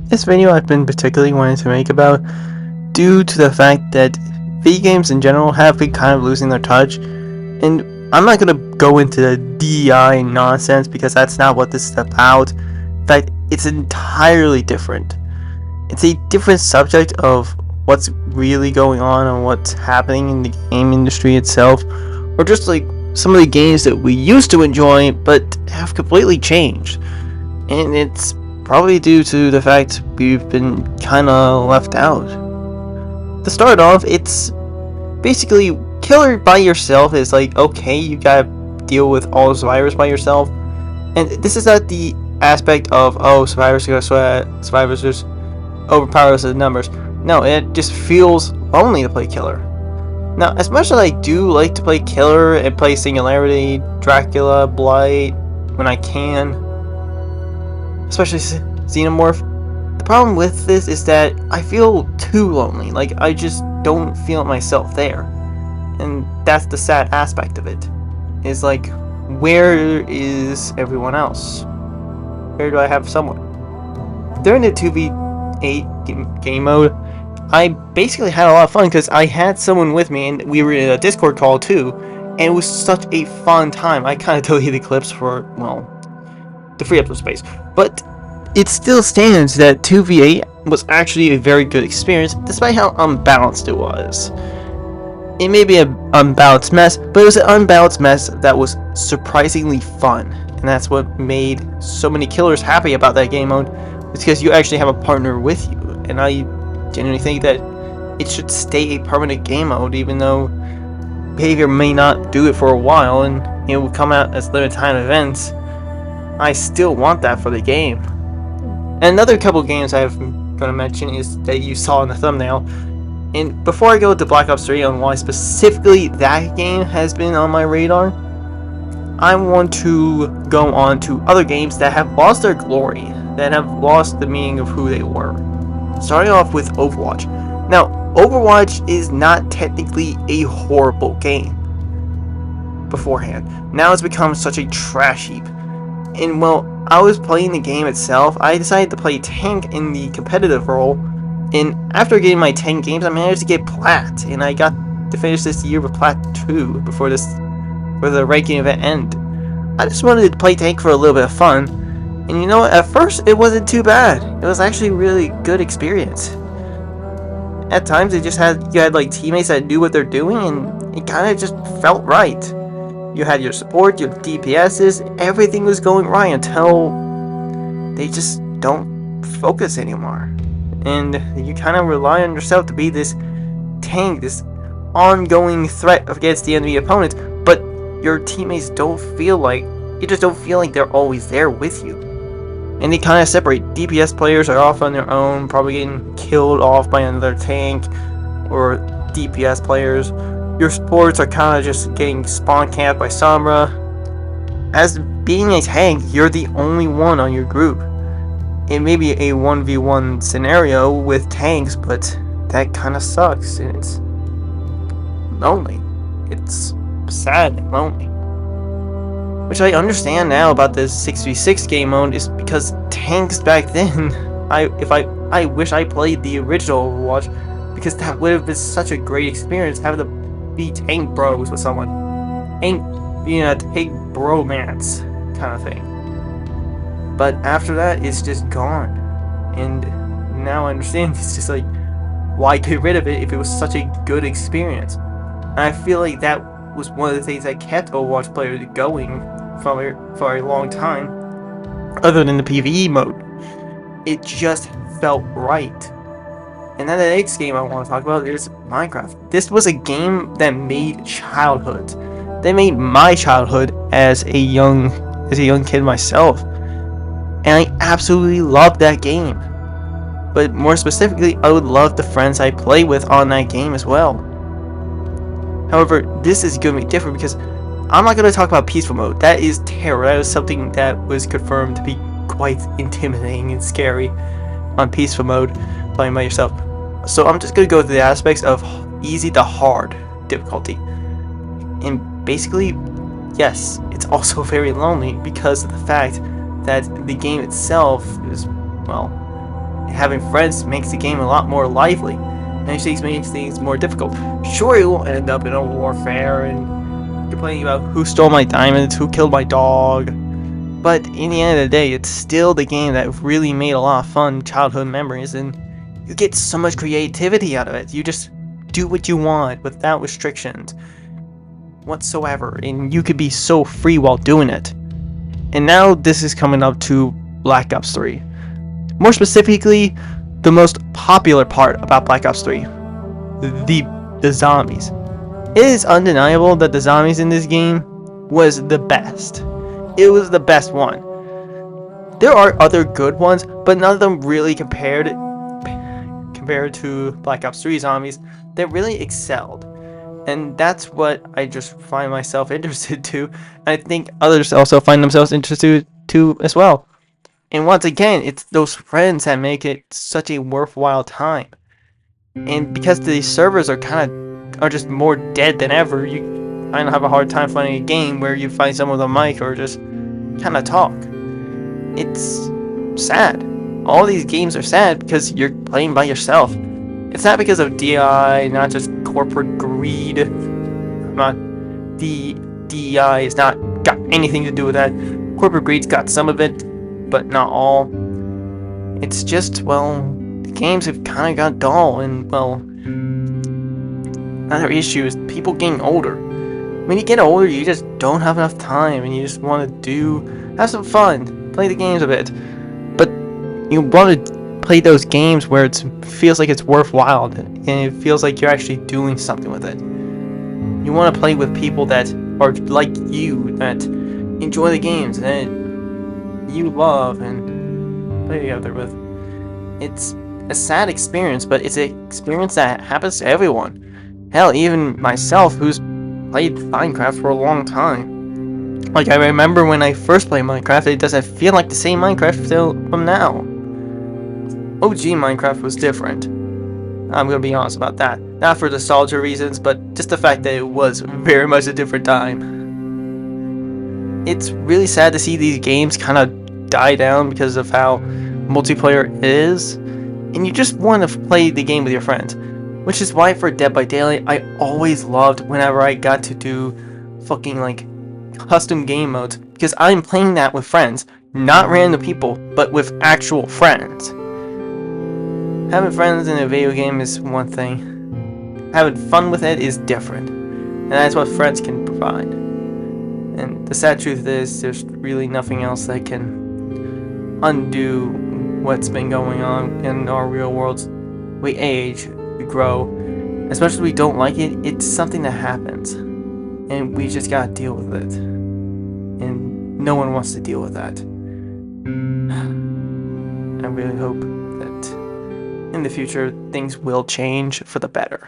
This video I've been particularly wanting to make about due to the fact that video games in general have been kind of losing their touch, and I'm not going to go into the DEI nonsense because that's not what this is about. In fact, it's entirely different. It's a different subject of what's really going on and what's happening in the game industry itself, or just like some of the games that we used to enjoy but have completely changed. And it's probably due to the fact we've been kinda left out. To start off, it's basically killer by yourself is like, okay, you gotta deal with all this virus by yourself. And this is not the aspect of, oh, survivors just overpower us in numbers. No, it just feels lonely to play killer. Now, as much as I do like to play killer and play Singularity, Dracula, Blight when I can, especially Xenomorph, the problem with this is that I feel too lonely. Like, I just don't feel myself there. And that's the sad aspect of it. Is like, where is everyone else? Where do I have someone? During the 2v8 game mode, I basically had a lot of fun because I had someone with me and we were in a Discord call too, and it was such a fun time. I kind of deleted clips for, well, to free up some space, but it still stands that 2v8 was actually a very good experience despite how unbalanced it was. It may be an unbalanced mess, but it was an unbalanced mess that was surprisingly fun, and that's what made so many killers happy about that game mode. It's because you actually have a partner with you, and I genuinely think that it should stay a permanent game mode, even though behavior may not do it for a while and it will come out as limited time events. I still want that for the game. And another couple games I'm going to mention is that you saw in the thumbnail. And before I go to Black Ops 3 on why specifically that game has been on my radar, I want to go on to other games that have lost their glory, that have lost the meaning of who they were. Starting off with Overwatch. Now, Overwatch is not technically a horrible game beforehand. Now it's become such a trash heap. And while I was playing the game itself, I decided to play tank in the competitive role, and after getting my 10 games, I managed to get Plat, and I got to finish this year with Plat 2 before the ranking event ended. I just wanted to play tank for a little bit of fun, and you know what, at first it wasn't too bad. It was actually a really good experience. At times you had like teammates that knew what they're doing, and it kind of just felt right. You had your support, your DPSs, everything was going right until they just don't focus anymore. And you kind of rely on yourself to be this tank, this ongoing threat against the enemy opponents, but your teammates don't feel like they're always there with you. And they kind of separate. DPS players are off on their own, probably getting killed off by another tank or DPS players. Your supports are kind of just getting spawn camped by Sombra. As being a tank, you're the only one on your group. It may be a 1v1 scenario with tanks, but that kind of sucks, and it's lonely. It's sad and lonely. Which I understand now about this 6v6 game mode is because tanks back then, I wish I played the original Overwatch, because that would have been such a great experience, having to be tank bros with someone. Being a tank bromance kind of thing. But after that, it's just gone. And now I understand it's just like, why get rid of it if it was such a good experience? And I feel like that was one of the things that kept Overwatch players going for a long time, other than the PvE mode. It just felt right. And then the next game I want to talk about is Minecraft. This was a game that made childhoods. They made my childhood as a young kid myself. And I absolutely loved that game. But more specifically, I would love the friends I play with on that game as well. However, this is going to be different because I'm not going to talk about peaceful mode. That is terror. That is something that was confirmed to be quite intimidating and scary on peaceful mode, playing by yourself. So I'm just going to go through the aspects of easy to hard difficulty. And basically, yes, it's also very lonely because of the fact that the game itself is, well, having friends makes the game a lot more lively, and it makes things more difficult. Sure, you will end up in a warfare and complaining about who stole my diamonds, who killed my dog, but in the end of the day, it's still the game that really made a lot of fun childhood memories, and you get so much creativity out of it. You just do what you want without restrictions whatsoever, and you could be so free while doing it. And now this is coming up to Black Ops 3. More specifically, the most popular part about Black Ops 3, the zombies. It is undeniable that the zombies in this game was the best. It was the best one. There are other good ones, but none of them really compared to Black Ops 3 zombies that really excelled. And that's what I just find myself interested to, and I think others also find themselves interested to as well. And once again, it's those friends that make it such a worthwhile time. And because the servers are just more dead than ever, you kind of have a hard time finding a game where you find someone with a mic or just kind of talk. It's sad. All these games are sad because you're playing by yourself. It's not because of DI, not just corporate greed. The DEI has not got anything to do with that. Corporate greed's got some of it, but not all. It's just, well, the games have kind of got dull, and, well, another issue is people getting older. When you get older, you just don't have enough time, and you just want to have some fun, play the games a bit. But you want to play those games where it feels like it's worthwhile, and it feels like you're actually doing something with it. You want to play with people that are like you, that enjoy the games that you love and play together with. It's a sad experience, but it's an experience that happens to everyone. Hell, even myself, who's played Minecraft for a long time. Like, I remember when I first played Minecraft, it doesn't feel like the same Minecraft from now. OG Minecraft was different. I'm gonna be honest about that. Not for nostalgia reasons, but just the fact that it was very much a different time. It's really sad to see these games kind of die down because of how multiplayer is, and you just want to play the game with your friends. Which is why for Dead by Daylight, I always loved whenever I got to do fucking like custom game modes, because I'm playing that with friends, not random people, but with actual friends. Having friends in a video game is one thing. Having fun with it is different. And that's what friends can provide. And the sad truth is, there's really nothing else that can undo what's been going on in our real worlds. We age, we grow. Especially if we don't like it, it's something that happens. And we just gotta deal with it. And no one wants to deal with that. I really hope that in the future, things will change for the better.